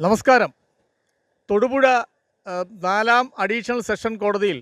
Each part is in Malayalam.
നമസ്കാരം. തൊടുപുഴ നാലാം അഡീഷണൽ സെഷൻ കോടതിയിൽ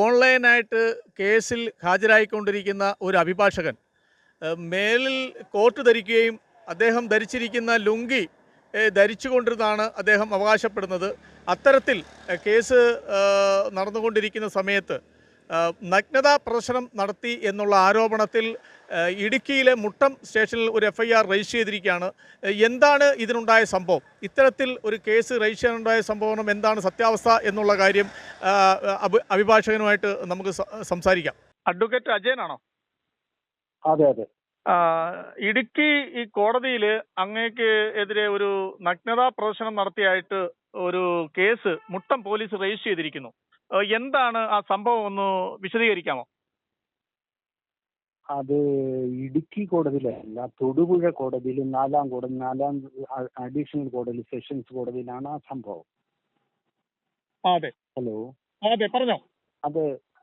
ഓൺലൈനായിട്ട് കേസിൽ ഹാജരായിക്കൊണ്ടിരിക്കുന്ന ഒരു അഭിഭാഷകൻ മേലിൽ കോട്ട് ധരിക്കുകയും അദ്ദേഹം ധരിച്ചിരിക്കുന്ന ലുങ്കി ധരിച്ചുകൊണ്ടിരുന്നാണ് അദ്ദേഹം അവകാശപ്പെടുന്നത്. അത്തരത്തിൽ കേസ് നടന്നുകൊണ്ടിരിക്കുന്ന സമയത്ത് നഗ്നതാ പ്രദർശനം നടത്തി എന്നുള്ള ആരോപണത്തിൽ ഇടുക്കിയിലെ മുട്ടം സ്റ്റേഷനിൽ ഒരു FIR രജിസ്റ്റർ ചെയ്തിരിക്കുകയാണ്. എന്താണ് ഇതിനുണ്ടായ സംഭവം? ഇത്തരത്തിൽ ഒരു കേസ് രജിസ്റ്റർ ചെയ്യാനുണ്ടായ സംഭവം എന്താണ് സത്യാവസ്ഥ എന്നുള്ള കാര്യം അഭിഭാഷകനുമായിട്ട് നമുക്ക് സംസാരിക്കാം. അഡ്വക്കേറ്റ് അജയനാണോ? അതെ അതെ. ഇടുക്കി ഈ കോടതിയിൽ അങ്ങേക്ക് എതിരെ ഒരു നഗ്നതാ പ്രദർശനം നടത്തിയായിട്ട് ഒരു കേസ് മുട്ടം പോലീസ് രജിസ്റ്റർ ചെയ്തിരിക്കുന്നു. എന്താണ് ആ സംഭവം, ഒന്ന് വിശദീകരിക്കാമോ? അത് ഇടുക്കി കോടതിയിലല്ല, തൊടുപുഴ കോടതിയിൽ നാലാം അഡീഷണൽ കോടതിയിൽ സെഷൻസ് കോടതിയിലാണ് ആ സംഭവം. അതെ. ഹലോ. അതെ, പറഞ്ഞോ.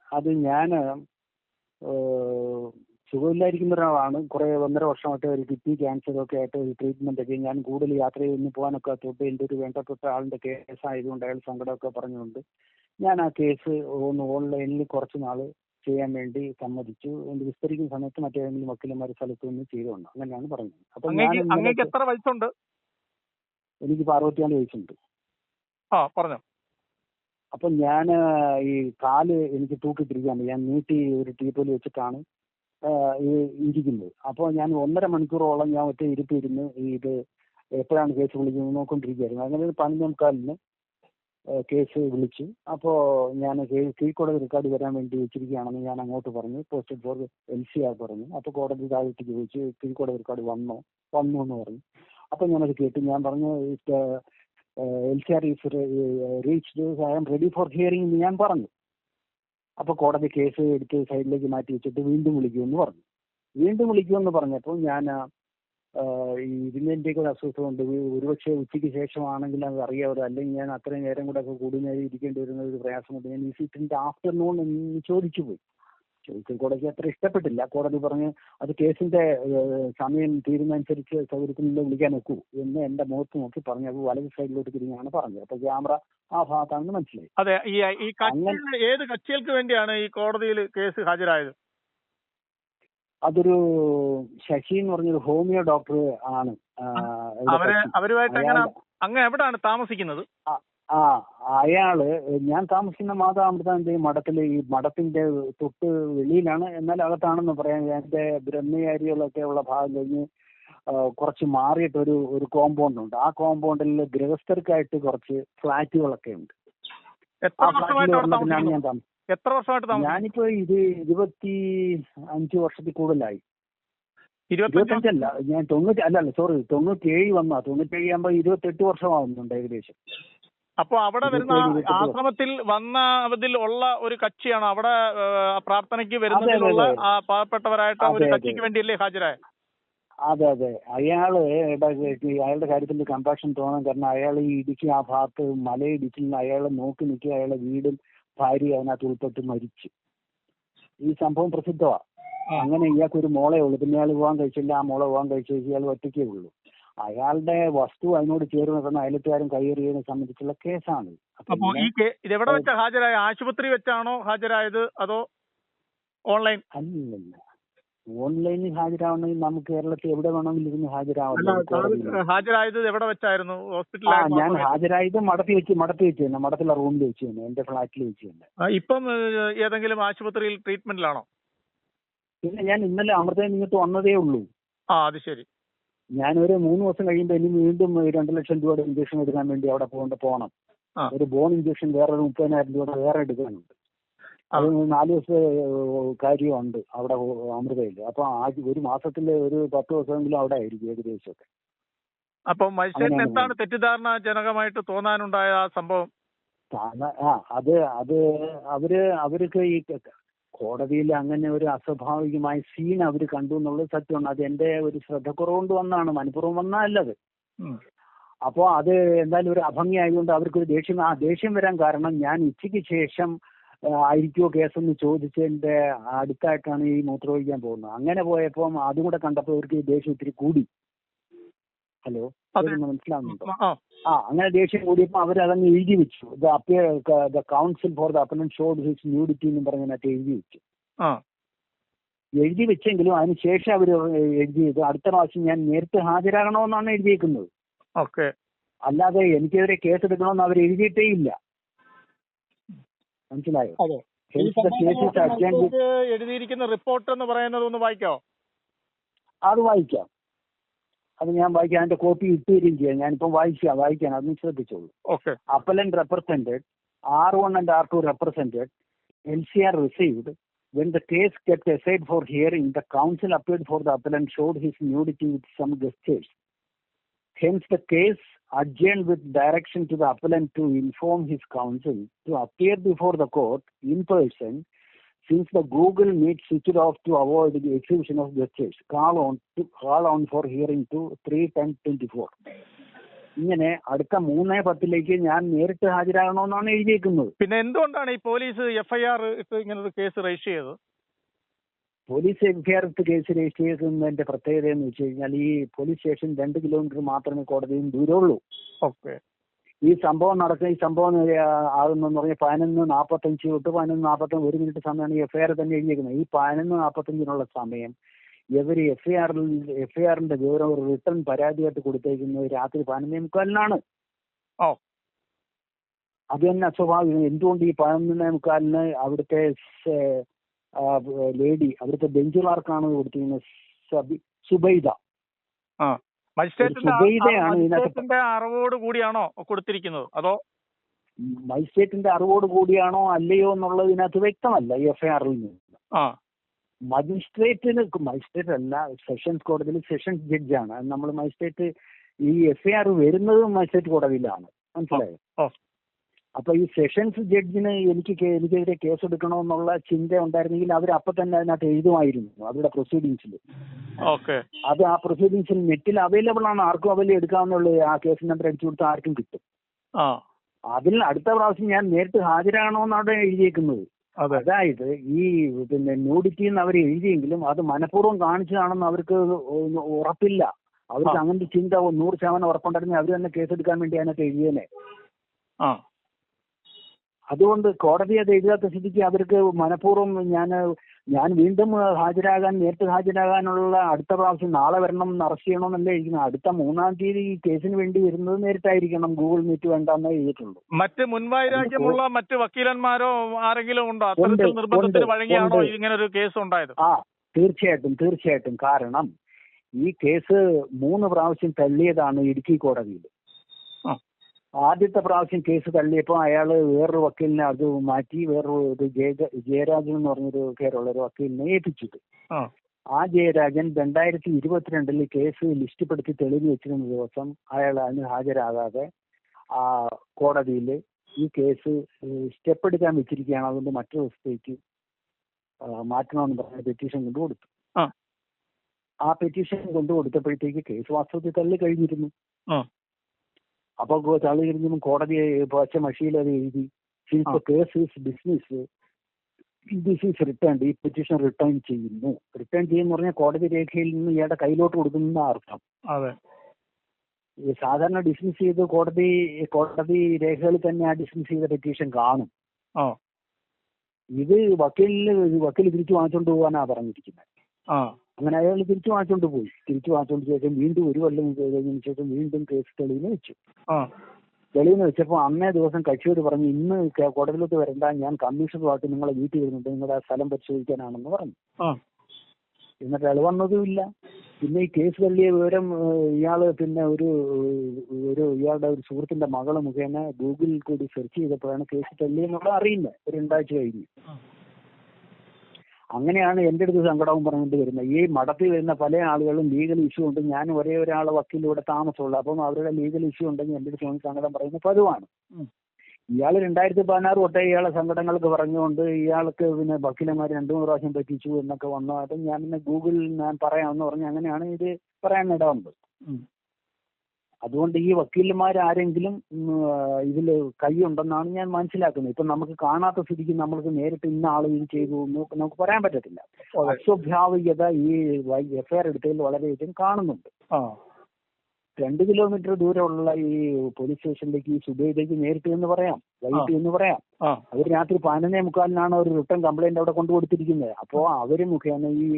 അത് ഞാൻ സുഖമില്ലായിരിക്കുന്ന ഒരാളാണ്. കുറെ 1.5 വർഷമായിട്ട് ഒരു കിഡ്നി ക്യാൻസറൊക്കെ ആയിട്ട് ഒരു ട്രീറ്റ്മെന്റ് ഒക്കെ. ഞാൻ കൂടുതൽ യാത്ര ചെയ്തൊന്നും പോകാനൊക്കെ തൊട്ട് എൻ്റെ ഒരു വേണ്ടപ്പെട്ട ആളിന്റെ കേസായതുകൊണ്ട് അയാൾ സങ്കടമൊക്കെ പറഞ്ഞുകൊണ്ട് ഞാൻ ആ കേസ് ഒന്ന് ഓൺലൈനിൽ കുറച്ച് നാൾ ചെയ്യാൻ വേണ്ടി സമ്മതിച്ചു. എൻ്റെ വിസ്തരിക്കുന്ന സമയത്ത് മറ്റേതെങ്കിലും വക്കീലന്മാർ സ്ഥലത്ത് നിന്ന് ചെയ്തുകൊണ്ട് അങ്ങനെയാണ് പറഞ്ഞത്. അപ്പൊ ഞാൻ എത്ര വയസ്സുണ്ട്? എനിക്ക് 64 വയസ്സുണ്ട്. പറഞ്ഞോ. അപ്പൊ ഞാൻ ഈ കാല് എനിക്ക് തൂക്കിട്ടിരിക്കുകയാണ്. ഞാൻ നീട്ടി ഒരു ടീപ്പോയിൽ വെച്ചിട്ടാണ് ഇരിക്കുന്നത്. അപ്പോൾ ഞാൻ 1.5 മണിക്കൂറോളം ഞാൻ ഒറ്റ ഇരുത്തിയിരുന്ന് ഇത് എപ്പോഴാണ് കേസ് വിളിക്കുന്നത് നോക്കൊണ്ടിരിക്കുകയായിരുന്നു. അങ്ങനെ ഒരു 11:45 കേസ് വിളിച്ചു. അപ്പോൾ ഞാൻ കീഴ്ക്കോടതി റെക്കോർഡ് വരാൻ വേണ്ടി വെച്ചിരിക്കുകയാണെന്ന് ഞാൻ അങ്ങോട്ട് പറഞ്ഞു. പോസ്റ്റഡ് ഫോർ LCR പറഞ്ഞു. അപ്പോൾ കോടതി താഴത്തേക്ക് ചോദിച്ചു കീഴ്ക്കോടതി റെക്കോർഡ് വന്നു എന്ന് പറഞ്ഞു. അപ്പോൾ ഞാനത് കേട്ടു. ഞാൻ പറഞ്ഞു LCR is reached, I am ready for hearing എന്ന് ഞാൻ പറഞ്ഞു. അപ്പോൾ കോടതി കേസ് എടുത്ത് സൈഡിലേക്ക് മാറ്റി വെച്ചിട്ട് വീണ്ടും വിളിക്കുമെന്ന് പറഞ്ഞപ്പോൾ ഞാൻ ഇതിൻ്റെയൊക്കെ ഒരു അസ്വസ്ഥത കൊണ്ട് ഒരുപക്ഷെ ഉച്ചയ്ക്ക് ശേഷമാണെങ്കിൽ അത് അറിയാമല്ലോ, അല്ലെങ്കിൽ ഞാൻ അത്രയും നേരം കൂടെ ഒക്കെ കൂടി നേരം ഇരിക്കേണ്ടി വരുന്ന ഒരു പ്രയാസമുണ്ട്. ഞാൻ വിസിറ്റിന്റെ ആഫ്റ്റർനൂൺ എന്ന് ചോദിച്ചു പോയി. കോടതിക്ക് അത്ര ഇഷ്ടപ്പെട്ടില്ല. കോടതി പറഞ്ഞ് അത് കേസിന്റെ സമയം തീരുന്നതനുസരിച്ച് സൗകര്യത്തിനുള്ള വിളിക്കാൻ ഒക്കൂ എന്ന് എന്റെ മുഖത്ത് നോക്കി പറഞ്ഞു. അത് വലത് സൈഡിലോട്ട് തിരിഞ്ഞാണ് പറഞ്ഞത്. അപ്പൊ ക്യാമറ ആ ഭാഗത്താണെന്ന് മനസ്സിലായി. അതെ, ഏത് കക്ഷികൾക്ക് വേണ്ടിയാണ് ഈ കോടതിയിൽ കേസ് ഹാജരായത്? അതൊരു ശശി എന്ന് പറഞ്ഞൊരു ഹോമിയോ ഡോക്ടർ ആണ്. അവരുമായിട്ട് അങ്ങ് എവിടെയാണ് താമസിക്കുന്നത്? അയാള് ഞാൻ താമസിക്കുന്ന മാതാമൃതാനന്ദ മഠത്തില്, ഈ മഠത്തിന്റെ തൊട്ട് വെളിയിലാണ്, എന്നാൽ അകത്താണെന്ന് പറയാൻ. എന്റെ ബ്രഹ്മചാരികളൊക്കെ ഉള്ള ഭാഗം കഴിഞ്ഞ് കുറച്ച് മാറിയിട്ട് ഒരു കോമ്പൗണ്ട് ഉണ്ട്. ആ കോമ്പൗണ്ടിൽ ഗൃഹസ്ഥർക്കായിട്ട് കുറച്ച് ഫ്ലാറ്റുകളൊക്കെ ഉണ്ട്. ആ ഫ്ലാറ്റിലാണ് ഞാൻ താമസിക്കുന്നത്. എത്ര വർഷമായിട്ട്? ഞാനിപ്പോ ഇത് 25 വർഷത്തിൽ കൂടുതലായി. 25 ഞാൻ 97 വന്നാ. 97 ആകുമ്പോ 28 വർഷമാവുന്നുണ്ട് ഏകദേശം. അപ്പൊ അവിടെ വരുന്ന ആശ്രമത്തിൽ വന്നതിൽ ഉള്ള ഒരു കക്ഷിയാണോ അവിടെ പ്രാർത്ഥനയ്ക്ക് വരുന്നതിലുള്ള പാവപ്പെട്ടവരായിട്ട് ഒരു കക്ഷിക്ക് വേണ്ടിയല്ലേ ഹാജരായ? അതെ. അയാളുടെ കാര്യത്തിൽ കമ്പാഷൻ തോന്നാൻ കാരണം അയാൾ ഈ ഇടുക്കി ആ ഭാഗത്ത് മലയിടിച്ചിൽ അയാളെ നോക്കി നിൽക്കുക. അയാളുടെ വീടും ഭാര്യ അതിനകത്ത് ഉൾപ്പെട്ട് മരിച്ചു. ഈ സംഭവം പ്രസിദ്ധമാണ്. അങ്ങനെ ഇയാൾക്ക് ഒരു മോളെ ഉള്ളൂ. പിന്നെ അയാൾ വിവാഹം കഴിച്ചില്ല. ആ മോളെ വിവാഹം കഴിച്ചു ഇയാൾ ഒറ്റയ്ക്കേ ഉള്ളൂ. അയാളുടെ വസ്തു അതിനോട് ചേർന്ന് കിടന്ന അയലത്തുകാരും കയ്യേറിയതിനെ സംബന്ധിച്ചുള്ള കേസാണ്. ഇതെവിടെ വെച്ചാ ഹാജരായ? ആശുപത്രി വെച്ചാണോ ഹാജരായത് അതോ ഓൺലൈൻ? അല്ലല്ല, ഓൺലൈനിൽ ഹാജരാവണമെങ്കിൽ നമുക്ക് കേരളത്തിൽ എവിടെ വേണമെങ്കിലും ഇരുന്ന് ഹാജരാവാം. ഹാജരായത് എവിടെ വെച്ചായിരുന്നു? ഹോസ്പിറ്റലിൽ? ഞാൻ ഹാജരായത് മഠത്തിൽ വെച്ച് തന്നെ, മഠത്തിലെ റൂമിൽ വെച്ച് തന്നെ, എന്റെ ഫ്ലാറ്റിൽ വെച്ച് തന്നെ. ഇപ്പം ഏതെങ്കിലും ആശുപത്രിയിൽ ട്രീറ്റ്മെന്റിലാണോ? പിന്നെ ഞാൻ ഇന്നലെ അമൃതയിൽ നിന്നിട്ട് വന്നതേ ഉള്ളൂ. അത് ശരി. ഞാനൊരു 3 ദിവസം കഴിയുമ്പോൾ ഇനി വീണ്ടും 2 ലക്ഷം രൂപയുടെ ഇഞ്ചക്ഷൻ എടുക്കാൻ വേണ്ടി അവിടെ പോകണം. ഒരു ബോൺ ഇഞ്ചക്ഷൻ വേറൊരു 30,000 രൂപ വേറെ എടുക്കാനുണ്ട്. അത് 4 ദിവസത്തെ കാര്യമുണ്ട് അവിടെ അമൃതയിൽ. അപ്പൊ ഒരു മാസത്തില് ഒരു 10 ദിവസമെങ്കിലും അവിടെ ആയിരിക്കും ഏകദേശമൊക്കെ. അപ്പൊ മനുഷ്യന് എന്താണ് തെറ്റിദ്ധാരണജനകമായിട്ട് തോന്നാനുണ്ടായ ആ സംഭവം? അവർക്ക് ഈ കോടതിയിൽ അങ്ങനെ ഒരു അസ്വാഭാവികമായ സീൻ അവർ കണ്ടു എന്നുള്ളത് സത്യമാണ്. അത് എന്റെ ഒരു ശ്രദ്ധക്കുറവുകൊണ്ട് വന്നാണ്, മനഃപൂർവ്വം വന്നതല്ലത്. അപ്പോ അത് എന്തായാലും ഒരു അഭംഗി ആയതുകൊണ്ട് അവർക്കൊരു ദേഷ്യം വരാൻ കാരണം ഞാൻ ഉച്ചയ്ക്ക് ശേഷം ആയിരിക്കുമോ കേസെന്ന് ചോദിച്ചതിന്റെ അടുത്തായിട്ടാണ് ഈ മൂത്രമൊഴിക്കാൻ പോകുന്നത്. അങ്ങനെ പോയപ്പോൾ അതും കൂടെ കണ്ടപ്പോൾ അവർക്ക് ദേഷ്യം ഇത്തിരി കൂടി. ഹലോ, മനസ്സിലാവുന്നുണ്ടോ? അങ്ങനെ ദേഷ്യം കൂടിയപ്പോൾ അവരതങ്ങ് എഴുതി വെച്ചു. The council for the appellant showed his nudity എന്ന് പറഞ്ഞതിനകത്ത് എഴുതി വെച്ചു. എഴുതി വെച്ചെങ്കിലും അതിനുശേഷം അവർ എഴുതിയത് അടുത്ത പ്രാവശ്യം ഞാൻ നേരിട്ട് ഹാജരാകണമെന്നാണ് എഴുതിയേക്കുന്നത്. അല്ലാതെ എനിക്കെതിരെ കേസെടുക്കണമെന്ന് അവർ എഴുതിയിട്ടേ ഇല്ല. മനസ്സിലായോ? എഴുതിയിരിക്കുന്ന റിപ്പോർട്ട് എന്ന് പറയുന്നത് ഒന്ന് വായിക്കാമോ? അത് വായിക്കാം. അത് ഞാൻ വായിക്കാം. അതിന്റെ കോപ്പി ഇട്ടുതരികയും ചെയ്യാം. ഞാനിപ്പം വായിക്കാൻ അതൊന്ന് ശ്രദ്ധിച്ചോളൂ. Appellant represented R1 and R2 represented, LCR received. When the case kept aside for hearing, the counsel appeared for the appellant showed his nudity with some gestures. Hence, the case adjourned with direction to the appellant to inform his counsel to appear before the court in person, since the Google Meet switched off to avoid the exhibition of gestures. Call on for hearing to 3/10/24. ഇങ്ങനെ അടുത്ത 3/10 ഞാൻ നേരിട്ട് ഹാജരാകണമെന്നാണ് എഴുതിയേക്കുന്നത്. പിന്നെ എന്തുകൊണ്ടാണ് ഈ പോലീസ് FIR ഇട്ട് ഇങ്ങനെ ഒരു കേസ് രജിസ്റ്റർ ചെയ്തത്? പോലീസ് FIR ഇട്ട് കേസ് രജിസ്റ്റർ ചെയ്യുന്നതിന്റെ പ്രത്യേകത എന്ന് വെച്ച് കഴിഞ്ഞാൽ ഈ പോലീസ് സ്റ്റേഷൻ 2 കിലോമീറ്റർ മാത്രമേ കോടതിയും ദൂരമുള്ളൂ. ഈ സംഭവം ആകുന്നെന്ന് പറഞ്ഞാൽ 11:45 തൊട്ട് 11:45 1 മിനിറ്റ് സമയമാണ് ഈ FIR തന്നെ എഴുതിയിരിക്കുന്നത്. ഈ 11:45 സമയം ഇവർ FIRന്റെ വിവരം ഒരു റിട്ടേൺ പരാതിയായിട്ട് കൊടുത്തേക്കുന്നത് രാത്രി 11:45 അത് തന്നെ അസ്വാഭാവികം. എന്തുകൊണ്ട് ഈ 11:45 അവിടുത്തെ ലേഡി, അവിടുത്തെ ബെഞ്ച് ക്ലാർക്കാണ് കൊടുത്തിരിക്കുന്നത്, സുബൈദ. സുബൈദയാണ് ഇതിനകത്ത് അറിവോട് കൂടിയാണോ കൊടുത്തിരിക്കുന്നത്, അതോ മജിസ്ട്രേറ്റിന്റെ അറിവോട് കൂടിയാണോ അല്ലയോ എന്നുള്ളത് ഇതിനകത്ത് വ്യക്തമല്ല ഈ FIRൽ നിന്ന്. മജിസ്ട്രേറ്റ് അല്ല, സെഷൻസ് കോടതിയിൽ സെഷൻസ് ജഡ്ജാണ്. നമ്മൾ മജിസ്ട്രേറ്റ് ഈ FIR വരുന്നത് മജിസ്ട്രേറ്റ് കോടതിയിലാണ്. മനസ്സിലായോ? അപ്പൊ ഈ സെഷൻസ് ജഡ്ജിന് എനിക്കെതിരെ കേസെടുക്കണമെന്നുള്ള ചിന്ത ഉണ്ടായിരുന്നെങ്കിൽ അവർ അപ്പൊ തന്നെ അതിനകത്ത് എഴുതുമായിരുന്നു അവരുടെ പ്രൊസീഡിങ്സിൽ. അത് ആ പ്രൊസീഡിങ്സിൽ നെറ്റിൽ അവൈലബിൾ ആണ്, ആർക്കും അവൈലബിൾ എടുക്കാവുന്നുള്ളൂ. ആ കേസ് നമ്പർ അടിച്ചു കൊടുത്താൽ ആർക്കും കിട്ടും. അതിൽ അടുത്ത പ്രാവശ്യം ഞാൻ നേരിട്ട് ഹാജരാകണമെന്നാണ് എഴുതിയേക്കുന്നത്. അതായത് ഈ ന്യൂഡിറ്റി എന്ന് അവർ എഴുതിയെങ്കിലും അത് മനഃപൂർവ്വം കാണിച്ചതാണെന്ന് അവർക്ക് ഉറപ്പില്ല. അവർക്ക് അങ്ങനത്തെ ചിന്ത 100% ഉറപ്പുണ്ടായിരുന്നെങ്കിൽ അവർ തന്നെ കേസെടുക്കാൻ വേണ്ടി അതിനകത്ത് എഴുതിയേനെ. അതുകൊണ്ട് കോടതി അത് എഴുതാത്ത സ്ഥിതിക്ക് അവർക്ക് മനഃപൂർവ്വം ഞാൻ വീണ്ടും നേരിട്ട് ഹാജരാകാനുള്ള അടുത്ത പ്രാവശ്യം നാളെ വരണം, അറസ്റ്റ് ചെയ്യണമെന്നല്ലേ ഇരിക്കുന്നത്. അടുത്ത 3-ാം തീയതി ഈ കേസിന് വേണ്ടി വരുന്നത് നേരിട്ടായിരിക്കണം. Google meet വേണ്ടെന്നേ എഴുതിയിട്ടുള്ളൂ. മറ്റ് മുൻവൈരാഗ്യമുള്ള മറ്റ് വക്കീലന്മാരോ ആരെങ്കിലും ഉണ്ടോ? അത്തരത്തിൽ നിർബന്ധത്തിന് വഴങ്ങിയാണോ ഇങ്ങനെ ഒരു കേസ് ഉണ്ടായത്? തീർച്ചയായിട്ടും. കാരണം ഈ കേസ് 3 പ്രാവശ്യം തള്ളിയതാണ് ഇടുക്കി കോടതിയിൽ. ആദ്യത്തെ പ്രാവശ്യം കേസ് തള്ളിയപ്പോൾ അയാൾ വേറൊരു വക്കീലിനെ അത് മാറ്റി വേറൊരു ജയരാജൻ എന്ന് പറഞ്ഞൊരു പേരുള്ള ഒരു വക്കീലിനെ ഏൽപ്പിച്ചിട്ട് ആ ജയരാജൻ 2022 കേസ് ലിസ്റ്റ്പ്പെടുത്തി തെളിവ് വെച്ചിരുന്ന ദിവസം അയാൾ അതിന് ഹാജരാകാതെ ആ കോടതിയിൽ ഈ കേസ് സ്റ്റെപ്പ് എടുക്കാൻ വെച്ചിരിക്കുകയാണ്, അതുകൊണ്ട് മറ്റൊരു ദിവസത്തേക്ക് മാറ്റണമെന്ന് പറഞ്ഞ പെറ്റീഷൻ കൊണ്ടുകൊടുത്തു. ആ പെറ്റീഷൻ കൊണ്ടുകൊടുത്തപ്പോഴത്തേക്ക് കേസ് വാസ്തവത്തിൽ തള്ളി കഴിഞ്ഞിരുന്നു. അപ്പോൾ തള്ളിയിരുന്നതും കോടതി പച്ച മഷിയിൽ അത് എഴുതി, since case is dismissed, this is written, ഈ പെറ്റീഷൻ റിട്ടേൺ ചെയ്യുന്നു. റിട്ടേൺ ചെയ്യുന്ന പറഞ്ഞാൽ കോടതി രേഖയിൽ നിന്ന് ഇയാളുടെ കയ്യിലോട്ട് കൊടുക്കുന്ന അർത്ഥം. സാധാരണ ഡിസ്മിസ് ചെയ്ത് കോടതി രേഖകളിൽ തന്നെ ആ ഡിസ്മിസ് ചെയ്ത പെറ്റീഷൻ കാണും. ഇത് വക്കീൽ തിരിച്ചു വാങ്ങിച്ചോണ്ട് പോകാനാ പറഞ്ഞിരിക്കുന്നത്. അങ്ങനെ അയാൾ തിരിച്ചു വാങ്ങിച്ചോണ്ട് പോയി. ശേഷം വീണ്ടും 1 കൊല്ലം കഴിഞ്ഞതിന് ശേഷം വീണ്ടും കേസ് തെളിവിന് വെച്ചു. തെളിവിന് വെച്ചപ്പോൾ അന്നേ ദിവസം കക്ഷിയോട് പറഞ്ഞു, ഇന്ന് കോടതിയിലോട്ട് വരണ്ട, ഞാൻ കമ്മീഷണറുമായിട്ട് നിങ്ങളെ വീട്ടിൽ വരുന്നുണ്ട്, നിങ്ങളുടെ സ്ഥലം പരിശോധിക്കാനാണെന്ന് പറഞ്ഞു. എന്നിട്ട് അയാൾ വന്നതുമില്ല. പിന്നെ ഈ കേസ് തള്ളിയ വിവരം ഇയാള് പിന്നെ ഇയാളുടെ ഒരു സുഹൃത്തിന്റെ മകള് മുഖേന ഗൂഗിളിൽ കൂടി സെർച്ച് ചെയ്തപ്പോഴാണ് കേസ് തള്ളിയെന്നുള്ള അറിയുന്നത്. 2 ആഴ്ച കഴിഞ്ഞു. അങ്ങനെയാണ് എൻ്റെ അടുത്ത് സങ്കടവും പറഞ്ഞുകൊണ്ട് വരുന്നത്. ഈ മഠത്തിൽ വരുന്ന പല ആളുകളും ലീഗൽ ഇഷ്യൂ ഉണ്ട്. ഞാൻ ഒരേ ഒരാളെ വക്കീലിവിടെ താമസമുള്ളൂ. അപ്പം അവരുടെ ലീഗൽ ഇഷ്യൂ ഉണ്ടെങ്കിൽ എൻ്റെ അടുത്ത് സങ്കടം പറയുന്നത് പതിവാണ്. ഇയാൾ 2016 തൊട്ടേ ഇയാളെ സങ്കടങ്ങൾക്ക് പറഞ്ഞുകൊണ്ട് ഇയാൾക്ക് പിന്നെ വക്കീലന്മാർ 2-3 പ്രാവശ്യം പറ്റിച്ചു എന്നൊക്കെ വന്നു. അപ്പം ഞാൻ പിന്നെ ഗൂഗിളിൽ ഞാൻ പറയാമെന്ന് പറഞ്ഞ് അങ്ങനെയാണ് ഇത് പറയാൻ ഇടവന്നത്. അതുകൊണ്ട് ഈ വക്കീലന്മാരാരെങ്കിലും ഇതിൽ കൈയുണ്ടെന്നാണ് ഞാൻ മനസ്സിലാക്കുന്നത്. ഇപ്പൊ നമുക്ക് കാണാത്ത സ്ഥിതിക്ക് നമ്മൾക്ക് നേരിട്ട് ഇന്ന ആൾ ഇത് ചെയ്തു നമുക്ക് പറയാൻ പറ്റത്തില്ല. അസ്വാഭാവികത ഈ FIR എടുത്തതിൽ വളരെയധികം കാണുന്നുണ്ട്. 2 കിലോമീറ്റർ ദൂരമുള്ള ഈ പോലീസ് സ്റ്റേഷനിലേക്ക് ഈ സുബൈദയ്ക്ക് നേരിട്ട് എന്ന് പറയാം, വൈകിട്ട് എന്ന് പറയാം. ആ അവർ രാത്രി 11:45 ഒരു റിട്ടേൺ കംപ്ലൈന്റ് അവിടെ കൊണ്ടുകൊടുത്തിരിക്കുന്നത്. അപ്പോൾ അവര് മുഖേന ഈ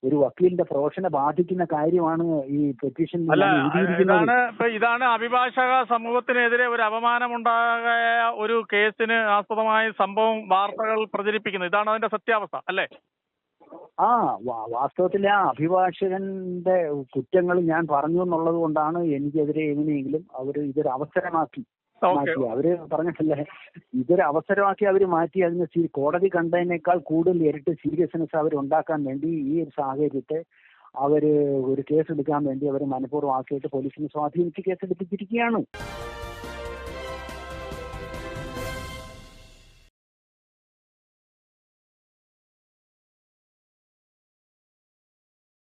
ഒരു വക്കീലിന്റെ പ്രൊഫഷനെ ബാധിക്കുന്ന കാര്യമാണ് ഈ പെറ്റീഷൻ അല്ല എഴുതിയിരിക്കുന്നത്. ഇതാണ് അഭിഭാഷക സമൂഹത്തിനെതിരെ ഒരു അപമാനമുണ്ടായ ഒരു കേസിന് ആസ്പദമായ സംഭവം വാർത്തകൾ പ്രചരിപ്പിക്കുന്നത്. ഇതാണ് അതിന്റെ സത്യാവസ്ഥ അല്ലേ? ആ വാസ്തവത്തിൽ ആ അഭിഭാഷകന്റെ കുറ്റങ്ങൾ ഞാൻ പറഞ്ഞു എന്നുള്ളത് കൊണ്ടാണ് എനിക്കെതിരെ എങ്ങനെയെങ്കിലും അവർ ഇതൊരു അവസരമാക്കി മാറ്റി. അവര് പറഞ്ഞിട്ടില്ലേ, ഇതൊരു അവസരമാക്കി അവർ മാറ്റി. അതിന് കോടതി കണ്ടതിനേക്കാൾ കൂടുതൽ ഇരട്ടി സീരിയസ്നെസ് അവർ ഉണ്ടാക്കാൻ വേണ്ടി ഈ ഒരു സാഹചര്യത്തെ അവര് ഒരു കേസ് എടുക്കാൻ വേണ്ടി അവർ മനഃപൂർവ്വം ആക്കിയിട്ട് പോലീസിനെ സ്വാധീനിച്ച് കേസ് എടുപ്പിച്ചിരിക്കുകയാണ്.